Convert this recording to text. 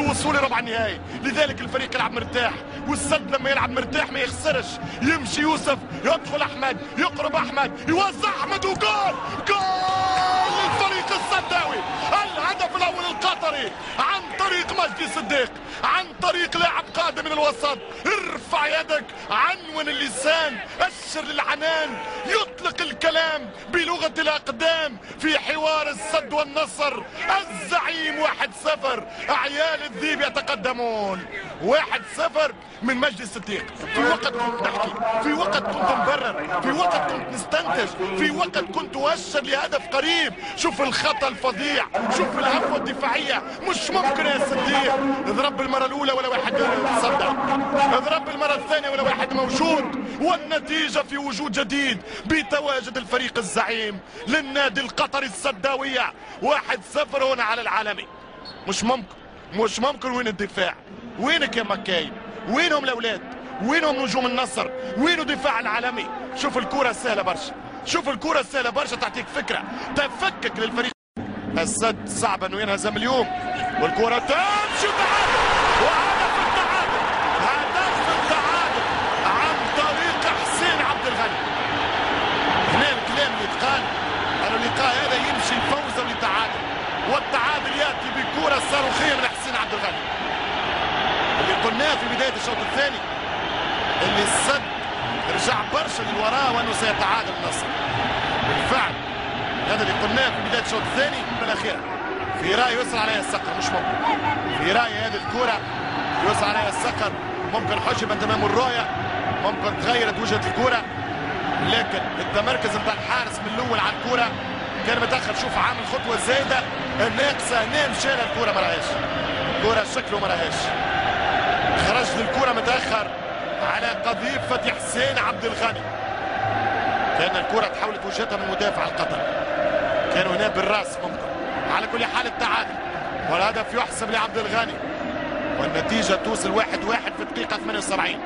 للوصول لربع النهائي. لذلك الفريق يلعب مرتاح، والسد لما يلعب مرتاح ما يخسرش. يمشي يوسف، يدخل احمد، يقرب احمد، يوزع احمد، وجول جول للفريق السداوي. الهدف الاول القطري عن طريق مجدي صديق، عن طريق لاعب قادم من الوسط. ارفع يدك، عنون اللسان، اشر للعنان، يطلق الكلام بلغة الاقدام في حوار السد والنصر. الزعيم 1-0، عيال الذيب يتقدمون 1-0 من مجدي الصديق. في وقت كنت نحكي، في وقت كنت مبرر، في وقت كنت نستنتج، في وقت كنت أؤشر لهدف قريب. شوف الخطأ الفظيع، شوف الهفوة الدفاعية. مش ممكن يا صديق. اضرب المرة الأولى ولا واحد صدق، اضرب المرة الثانية ولا واحد موجود. والنتيجة في وجود جديد بتواجد الفريق الزعيم للنادي القطري السداوية 1-0 هنا على العالمي. مش ممكن، مش ممكن. وين الدفاع؟ وينك يا مكاي؟ وينهم الاولاد؟ وينهم نجوم النصر؟ وينه دفاع العالمي؟ شوف الكرة السهلة برشا، شوف الكرة السهلة برشا تعطيك فكرة تفكك للفريق. السد صعب انه ينهزم اليوم، والكرة تمشي وتعادل، وهدف التعادل، هدف التعادل عن طريق حسين عبد الغني. هنا الكلام اللي يتقال انه اللقاء هذا يمشي لفوز ولتعادل، والتعادل ياتي بكرة صاروخية من حسين عبد الغني. اللي قلناه في بداية الشوط الثاني اللي السد رجع برشا للوراء وانه سيتعادل النصر. بالفعل هذا اللي قلناه في بداية الشوط الثاني بالاخير. في رأي يسرى عليها الصقر، مش ممكن. في رأي هذه الكرة يسرى عليها الصقر، ممكن حجبت امام الرؤية، ممكن تغيرت وجهة الكرة، لكن التمركز نتاع الحارس من الاول على الكرة كان متاخر. شوف عامل خطوة زايدة الناقصة، هنا مشى الكرة ما راهاش، الكرة شكله ما راهاش، خرج للكرة متاخر على قذيفة حسين عبد الغني. كان الكرة تحاولت وجهتها من مدافع القطر، كانوا هنا بالراس ممكن. على كل حال التعادل والهدف يحسب لعبد الغني، والنتيجة توصل 1-1 في الدقيقة 78.